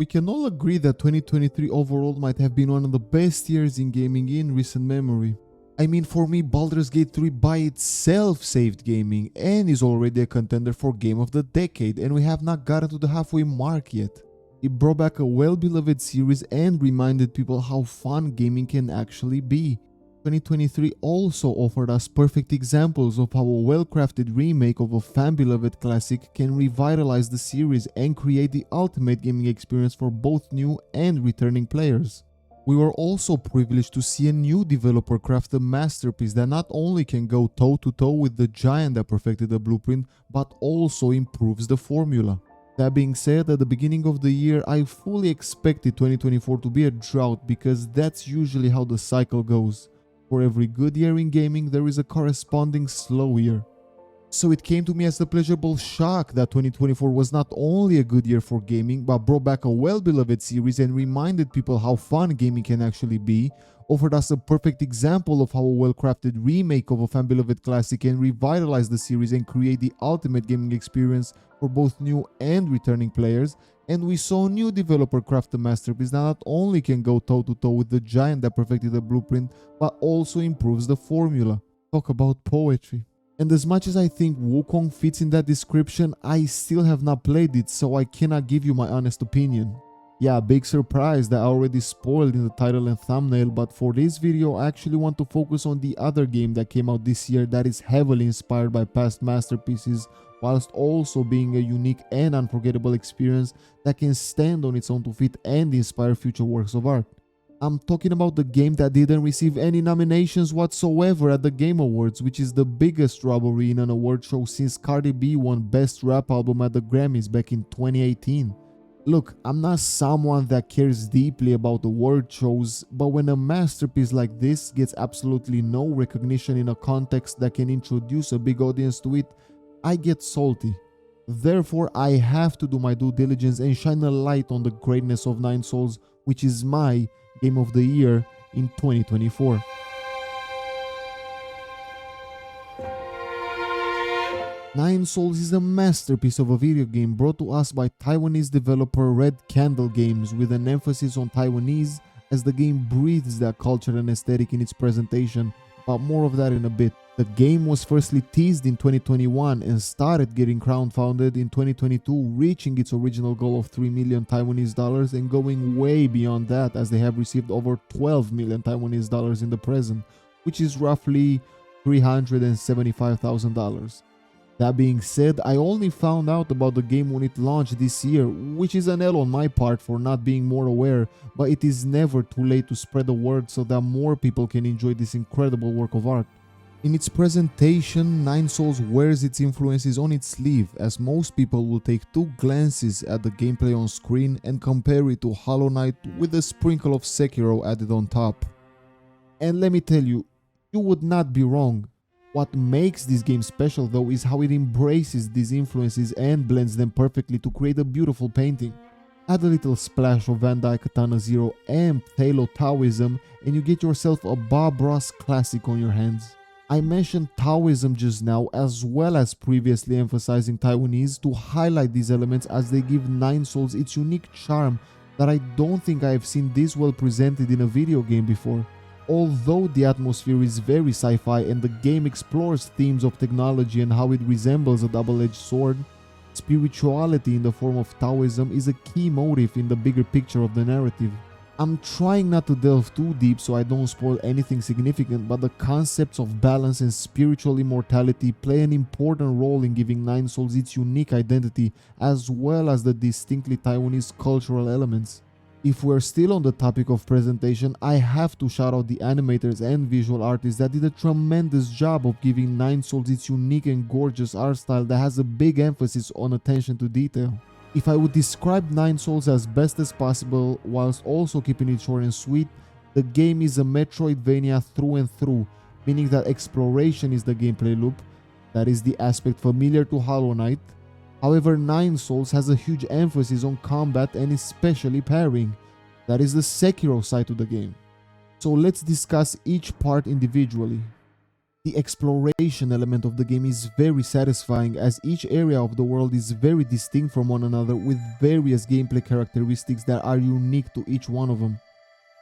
We can all agree that 2023 overall might have been one of the best years in gaming in recent memory. I mean, for me, Baldur's Gate 3 by itself saved gaming and is already a contender for Game of the Decade, and we have not gotten to the halfway mark yet. It brought back a well-beloved series and reminded people how fun gaming can actually be. 2023 also offered us perfect examples of how a well-crafted remake of a fan-beloved classic can revitalize the series and create the ultimate gaming experience for both new and returning players. We were also privileged to see a new developer craft a masterpiece that not only can go toe-to-toe with the giant that perfected the blueprint, but also improves the formula. That being said, at the beginning of the year, I fully expected 2024 to be a drought because that's usually how the cycle goes. For every good year in gaming, there is a corresponding slow year. So it came to me as a pleasurable shock that 2024 was not only a good year for gaming, but brought back a well-beloved series and reminded people how fun gaming can actually be, offered us a perfect example of how a well-crafted remake of a fan-beloved classic can revitalize the series and create the ultimate gaming experience for both new and returning players, and we saw a new developer craft a masterpiece that not only can go toe-to-toe with the giant that perfected the blueprint, but also improves the formula. Talk about poetry. And as much as I think Wukong fits in that description, I still have not played it, so I cannot give you my honest opinion. Yeah, big surprise that I already spoiled in the title and thumbnail, but for this video I actually want to focus on the other game that came out this year that is heavily inspired by past masterpieces, whilst also being a unique and unforgettable experience that can stand on its own 2 feet and inspire future works of art. I'm talking about the game that didn't receive any nominations whatsoever at the Game Awards, which is the biggest robbery in an award show since Cardi B won Best Rap Album at the Grammys back in 2018. Look, I'm not someone that cares deeply about award shows, but when a masterpiece like this gets absolutely no recognition in a context that can introduce a big audience to it, I get salty. Therefore, I have to do my due diligence and shine a light on the greatness of Nine Souls, which is my Game of the Year in 2024. Nine Souls is a masterpiece of a video game brought to us by Taiwanese developer Red Candle Games, with an emphasis on Taiwanese as the game breathes that culture and aesthetic in its presentation, but more of that in a bit. The game was firstly teased in 2021 and started getting crowdfunded in 2022, reaching its original goal of 3 million Taiwanese dollars and going way beyond that, as they have received over 12 million Taiwanese dollars in the present, which is roughly $375,000. That being said, I only found out about the game when it launched this year, which is an L on my part for not being more aware, but it is never too late to spread the word so that more people can enjoy this incredible work of art. In its presentation, Nine Souls wears its influences on its sleeve, as most people will take 2 glances at the gameplay on screen and compare it to Hollow Knight with a sprinkle of Sekiro added on top. And let me tell you, you would not be wrong. What makes this game special though is how it embraces these influences and blends them perfectly to create a beautiful painting. Add a little splash of Van Dyke Katana Zero and Halo Taoism and you get yourself a Bob Ross classic on your hands. I mentioned Taoism just now, as well as previously emphasizing Taiwanese, to highlight these elements as they give Nine Souls its unique charm that I don't think I have seen this well presented in a video game before. Although the atmosphere is very sci-fi and the game explores themes of technology and how it resembles a double-edged sword, spirituality in the form of Taoism is a key motive in the bigger picture of the narrative. I'm trying not to delve too deep so I don't spoil anything significant, but the concepts of balance and spiritual immortality play an important role in giving Nine Souls its unique identity, as well as the distinctly Taiwanese cultural elements. If we're still on the topic of presentation, I have to shout out the animators and visual artists that did a tremendous job of giving Nine Souls its unique and gorgeous art style that has a big emphasis on attention to detail. If I would describe Nine Souls as best as possible whilst also keeping it short and sweet, the game is a metroidvania through and through, meaning that exploration is the gameplay loop, that is the aspect familiar to Hollow Knight. However, Nine Souls has a huge emphasis on combat and especially parrying, that is the Sekiro side to the game. So let's discuss each part individually. The exploration element of the game is very satisfying as each area of the world is very distinct from one another with various gameplay characteristics that are unique to each one of them.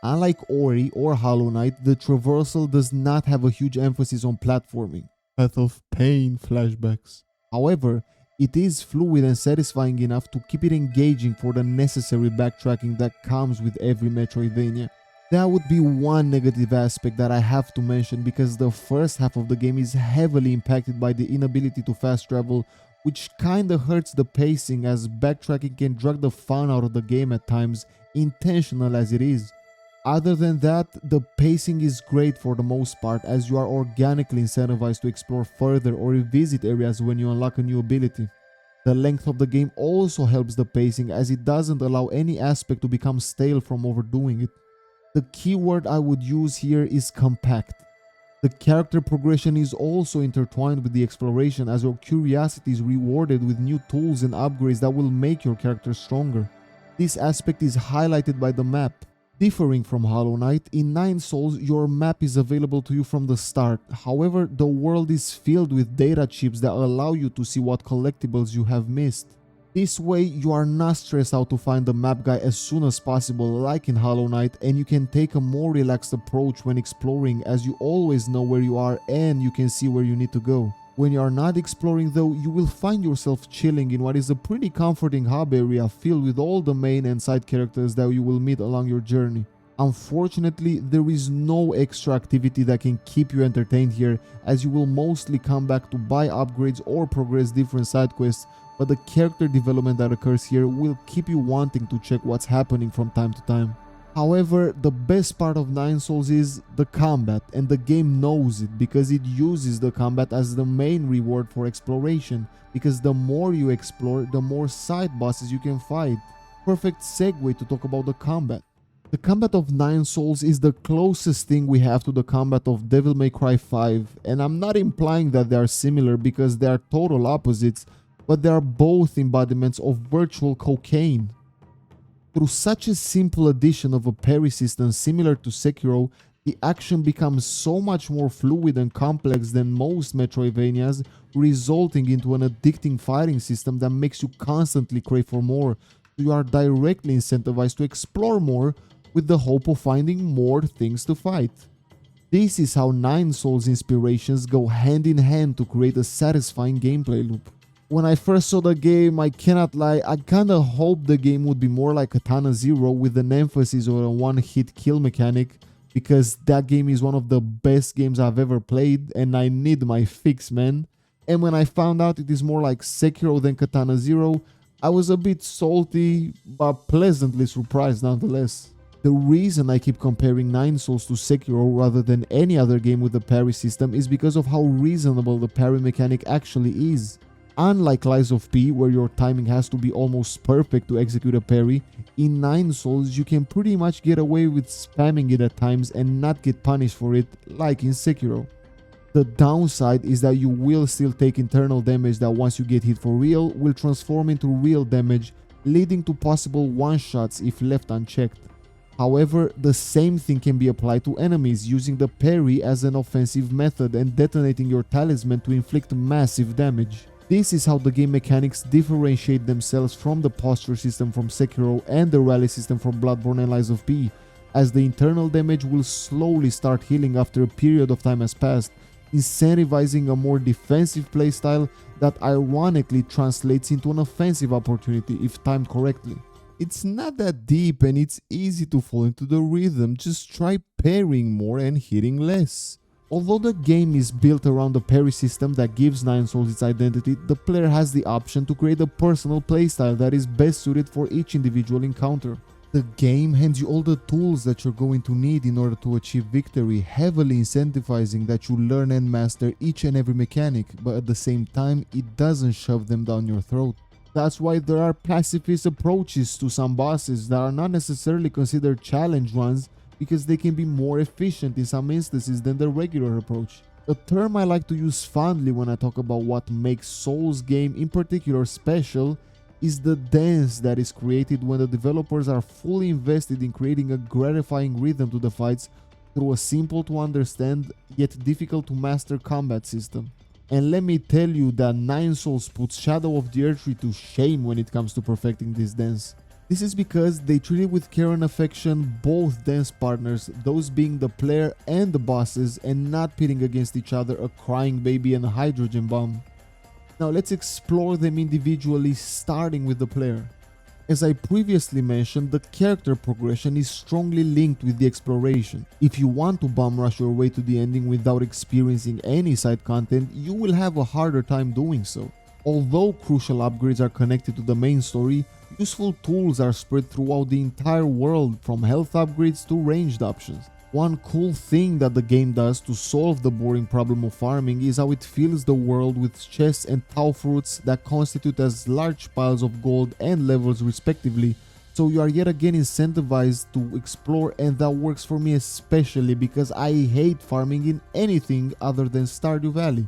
Unlike Ori or Hollow Knight, the traversal does not have a huge emphasis on platforming. Path of Pain flashbacks. However, it is fluid and satisfying enough to keep it engaging for the necessary backtracking that comes with every Metroidvania. That would be one negative aspect that I have to mention because the first half of the game is heavily impacted by the inability to fast travel, which kinda hurts the pacing as backtracking can drag the fun out of the game at times, intentional as it is. Other than that, the pacing is great for the most part as you are organically incentivized to explore further or revisit areas when you unlock a new ability. The length of the game also helps the pacing as it doesn't allow any aspect to become stale from overdoing it. The keyword I would use here is compact. The character progression is also intertwined with the exploration as your curiosity is rewarded with new tools and upgrades that will make your character stronger. This aspect is highlighted by the map. Differing from Hollow Knight, in Nine Souls your map is available to you from the start, however the world is filled with data chips that allow you to see what collectibles you have missed. This way you are not stressed out to find the map guy as soon as possible like in Hollow Knight, and you can take a more relaxed approach when exploring as you always know where you are and you can see where you need to go. When you are not exploring though, you will find yourself chilling in what is a pretty comforting hub area filled with all the main and side characters that you will meet along your journey. Unfortunately, there is no extra activity that can keep you entertained here as you will mostly come back to buy upgrades or progress different side quests, but the character development that occurs here will keep you wanting to check what's happening from time to time. However, the best part of Nine Souls is the combat, and the game knows it because it uses the combat as the main reward for exploration, because the more you explore, the more side bosses you can fight. Perfect segue to talk about the combat. The combat of Nine Souls is the closest thing we have to the combat of Devil May Cry 5, and I'm not implying that they are similar because they are total opposites, but they are both embodiments of virtual cocaine. Through such a simple addition of a parry system similar to Sekiro, the action becomes so much more fluid and complex than most Metroidvanias, resulting into an addicting fighting system that makes you constantly crave for more. You are directly incentivized to explore more with the hope of finding more things to fight. This is how Nine Souls inspirations go hand in hand to create a satisfying gameplay loop. When I first saw the game, I cannot lie, I kinda hoped the game would be more like Katana Zero with an emphasis on a one-hit kill mechanic, because that game is one of the best games I've ever played and I need my fix, man. And when I found out it is more like Sekiro than Katana Zero, I was a bit salty but pleasantly surprised nonetheless. The reason I keep comparing Nine Souls to Sekiro rather than any other game with a parry system is because of how reasonable the parry mechanic actually is. Unlike Lies of P, where your timing has to be almost perfect to execute a parry, in Nine Souls you can pretty much get away with spamming it at times and not get punished for it, like in Sekiro. The downside is that you will still take internal damage that once you get hit for real, will transform into real damage, leading to possible one-shots if left unchecked. However, the same thing can be applied to enemies, using the parry as an offensive method and detonating your talisman to inflict massive damage. This is how the game mechanics differentiate themselves from the posture system from Sekiro and the rally system from Bloodborne and Lies of P, as the internal damage will slowly start healing after a period of time has passed, incentivizing a more defensive playstyle that ironically translates into an offensive opportunity if timed correctly. It's not that deep and it's easy to fall into the rhythm, just try parrying more and hitting less. Although the game is built around the parry system that gives Nine Souls its identity, the player has the option to create a personal playstyle that is best suited for each individual encounter. The game hands you all the tools that you're going to need in order to achieve victory, heavily incentivizing that you learn and master each and every mechanic, but at the same time it doesn't shove them down your throat. That's why there are pacifist approaches to some bosses that are not necessarily considered challenge runs, because they can be more efficient in some instances than the regular approach. A term I like to use fondly when I talk about what makes Souls game in particular special is the dance that is created when the developers are fully invested in creating a gratifying rhythm to the fights through a simple to understand yet difficult to master combat system. And let me tell you that Nine Souls puts Shadow of the Erdtree to shame when it comes to perfecting this dance. This is because they treated with care and affection both dance partners, those being the player and the bosses, and not pitting against each other a crying baby and a hydrogen bomb. Now let's explore them individually, starting with the player. As I previously mentioned, the character progression is strongly linked with the exploration. If you want to bum rush your way to the ending without experiencing any side content, you will have a harder time doing so. Although crucial upgrades are connected to the main story, useful tools are spread throughout the entire world, from health upgrades to ranged options. One cool thing that the game does to solve the boring problem of farming is how it fills the world with chests and tau fruits that constitute as large piles of gold and levels respectively, so you are yet again incentivized to explore, and that works for me especially because I hate farming in anything other than Stardew Valley.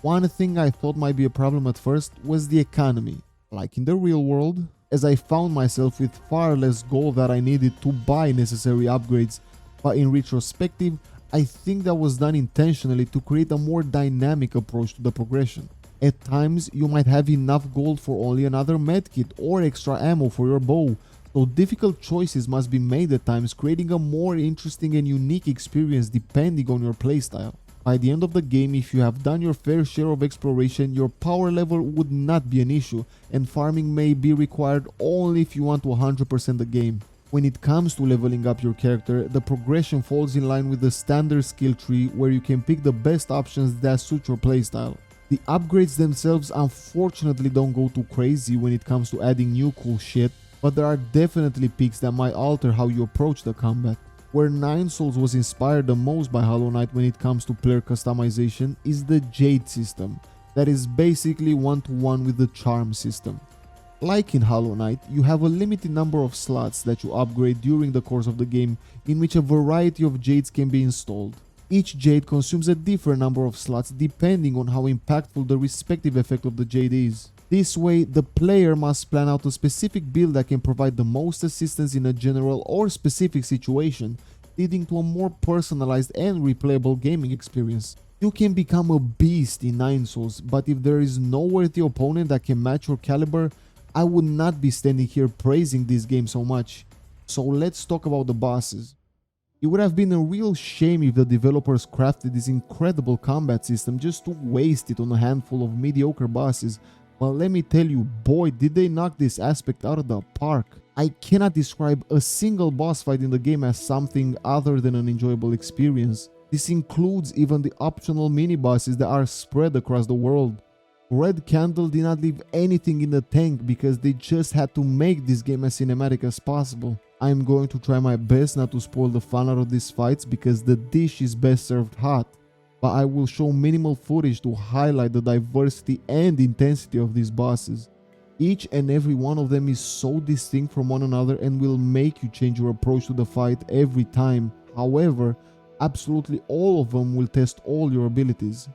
One thing I thought might be a problem at first was the economy. Like in the real world, as I found myself with far less gold that I needed to buy necessary upgrades, but in retrospective, I think that was done intentionally to create a more dynamic approach to the progression. At times, you might have enough gold for only another medkit or extra ammo for your bow, so difficult choices must be made at times, creating a more interesting and unique experience depending on your playstyle. By the end of the game, if you have done your fair share of exploration, your power level would not be an issue, and farming may be required only if you want to 100% the game. When it comes to leveling up your character, the progression falls in line with the standard skill tree, where you can pick the best options that suit your playstyle. The upgrades themselves unfortunately don't go too crazy when it comes to adding new cool shit, but there are definitely peaks that might alter how you approach the combat. Where Nine Souls was inspired the most by Hollow Knight when it comes to player customization is the Jade system, that is basically one-to-one with the Charm system. Like in Hollow Knight, you have a limited number of slots that you upgrade during the course of the game, in which a variety of jades can be installed. Each jade consumes a different number of slots depending on how impactful the respective effect of the jade is. This way, the player must plan out a specific build that can provide the most assistance in a general or specific situation, leading to a more personalized and replayable gaming experience. You can become a beast in Nine Souls, but if there is no worthy opponent that can match your caliber, I would not be standing here praising this game so much. So let's talk about the bosses. It would have been a real shame if the developers crafted this incredible combat system just to waste it on a handful of mediocre bosses, but let me tell you, boy did they knock this aspect out of the park. I cannot describe a single boss fight in the game as something other than an enjoyable experience. This includes even the optional mini-bosses that are spread across the world. Red Candle did not leave anything in the tank because they just had to make this game as cinematic as possible. I am going to try my best not to spoil the fun out of these fights because the dish is best served hot, but I will show minimal footage to highlight the diversity and intensity of these bosses. Each and every one of them is so distinct from one another and will make you change your approach to the fight every time. However, absolutely all of them will test all your abilities.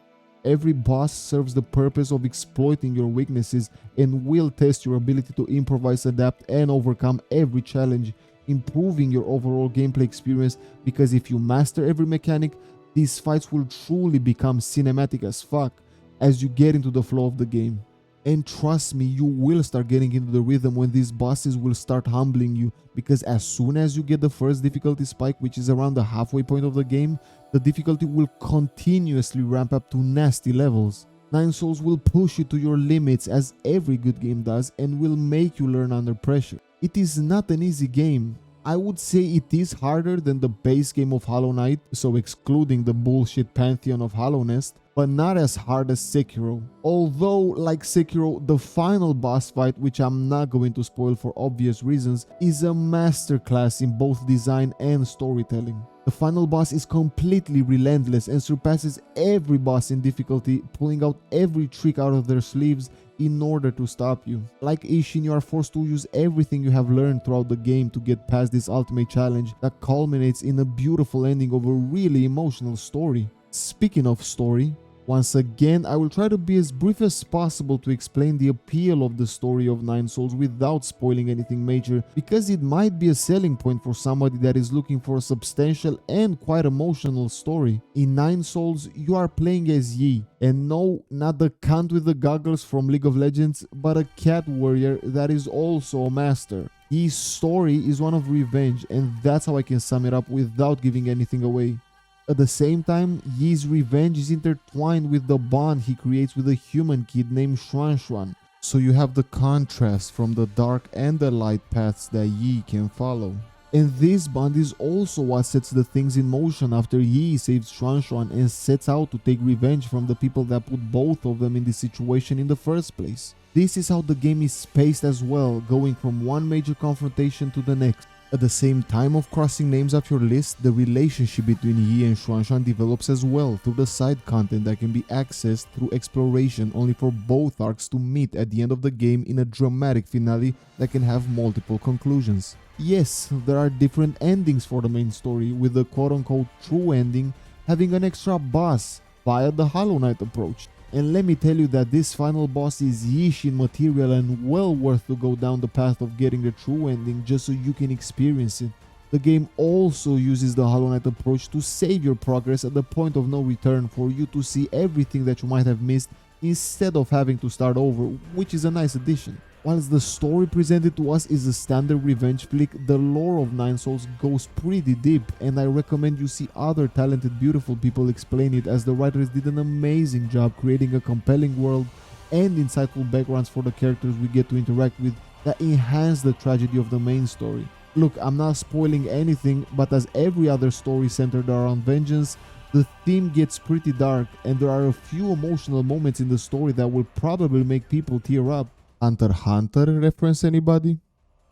Every boss serves the purpose of exploiting your weaknesses and will test your ability to improvise, adapt, and overcome every challenge, improving your overall gameplay experience, because if you master every mechanic, these fights will truly become cinematic as fuck as you get into the flow of the game. And trust me, you will start getting into the rhythm when these bosses will start humbling you, because as soon as you get the first difficulty spike, which is around the halfway point of the game, the difficulty will continuously ramp up to nasty levels. Nine Souls will push you to your limits, as every good game does, and will make you learn under pressure. It is not an easy game. I would say it is harder than the base game of Hollow Knight, so excluding the bullshit pantheon of Hollow Nest, but not as hard as Sekiro. Although, like Sekiro, the final boss fight, which I'm not going to spoil for obvious reasons, is a masterclass in both design and storytelling. The final boss is completely relentless and surpasses every boss in difficulty, pulling out every trick out of their sleeves in order to stop you. Like Ishin, you are forced to use everything you have learned throughout the game to get past this ultimate challenge that culminates in a beautiful ending of a really emotional story. Speaking of story, Once again, I will try to be as brief as possible to explain the appeal of the story of Nine Souls without spoiling anything major, because it might be a selling point for somebody that is looking for a substantial and quite emotional story. In Nine Souls, you are playing as Yi, and no, not the cunt with the goggles from League of Legends, but a cat warrior that is also a master. Yi's story is one of revenge, and that's how I can sum it up without giving anything away. At the same time, Yi's revenge is intertwined with the bond he creates with a human kid named Xuan Xuan. So you have the contrast from the dark and the light paths that Yi can follow. And this bond is also what sets the things in motion after Yi saves Xuan Xuan and sets out to take revenge from the people that put both of them in this situation in the first place. This is how the game is paced as well, going from one major confrontation to the next. At the same time of crossing names off your list, the relationship between Yi and Xuan Xuan develops as well through the side content that can be accessed through exploration, only for both arcs to meet at the end of the game in a dramatic finale that can have multiple conclusions. Yes, there are different endings for the main story, with the quote-unquote true ending having an extra boss via the Hollow Knight approach. And let me tell you that this final boss is Yishin material and well worth to go down the path of getting the true ending just so you can experience it. The game also uses the Hollow Knight approach to save your progress at the point of no return for you to see everything that you might have missed instead of having to start over, which is a nice addition. Whilst the story presented to us is a standard revenge flick, the lore of Nine Souls goes pretty deep, and I recommend you see other talented, beautiful people explain it, as the writers did an amazing job creating a compelling world and insightful backgrounds for the characters we get to interact with that enhance the tragedy of the main story. Look, I'm not spoiling anything, but as every other story centered around vengeance, the theme gets pretty dark, and there are a few emotional moments in the story that will probably make people tear up. Hunter x Hunter reference, anybody?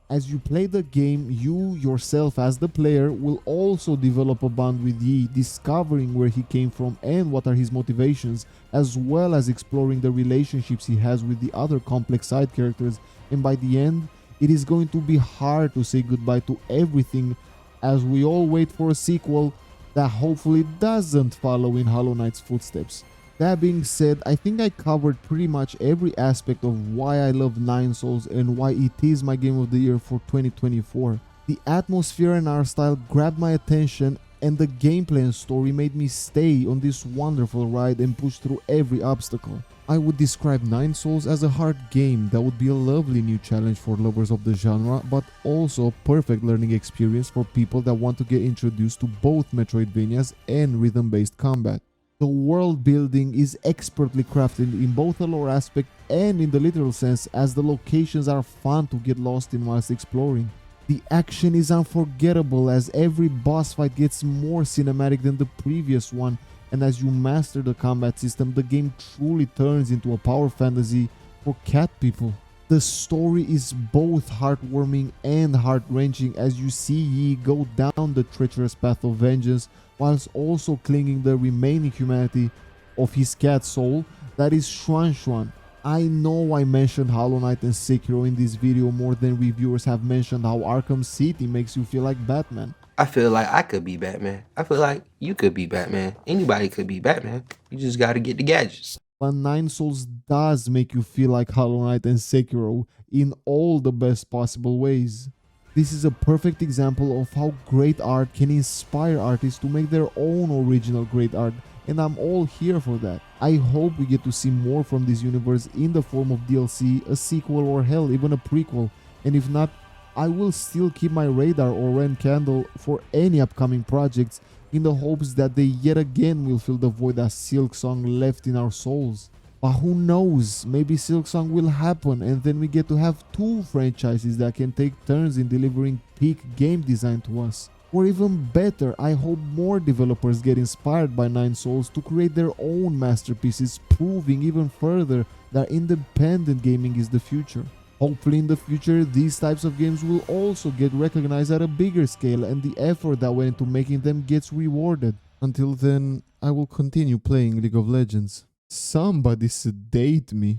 As you play the game, you yourself as the player will also develop a bond with Yi, discovering where he came from and what are his motivations, as well as exploring the relationships he has with the other complex side characters, and by the end, it is going to be hard to say goodbye to everything as we all wait for a sequel that hopefully doesn't follow in Hollow Knight's footsteps. That being said, I think I covered pretty much every aspect of why I love Nine Souls and why it is my game of the year for 2024. The atmosphere and art style grabbed my attention, and the gameplay and story made me stay on this wonderful ride and push through every obstacle. I would describe Nine Souls as a hard game that would be a lovely new challenge for lovers of the genre, but also a perfect learning experience for people that want to get introduced to both metroidvanias and rhythm-based combat. The world building is expertly crafted in both a lore aspect and in the literal sense, as the locations are fun to get lost in whilst exploring. The action is unforgettable as every boss fight gets more cinematic than the previous one, and as you master the combat system, the game truly turns into a power fantasy for cat people. The story is both heartwarming and heart-wrenching as you see Yi go down the treacherous path of vengeance, whilst also clinging the remaining humanity of his cat soul, that is Xuan Xuan. I know I mentioned Hollow Knight and Sekiro in this video more than reviewers have mentioned how Arkham City makes you feel like Batman. I feel like I could be Batman. I feel like you could be Batman. Anybody could be Batman. You just gotta get the gadgets. But Nine Souls does make you feel like Hollow Knight and Sekiro in all the best possible ways. This is a perfect example of how great art can inspire artists to make their own original great art, and I'm all here for that. I hope we get to see more from this universe in the form of DLC, a sequel, or hell, even a prequel, and if not, I will still keep my radar or red candle for any upcoming projects in the hopes that they yet again will fill the void that Silksong left in our souls. But who knows, maybe Silksong will happen and then we get to have two franchises that can take turns in delivering peak game design to us. Or even better, I hope more developers get inspired by Nine Souls to create their own masterpieces, proving even further that independent gaming is the future. Hopefully in the future, these types of games will also get recognized at a bigger scale and the effort that went into making them gets rewarded. Until then, I will continue playing League of Legends. Somebody sedate me.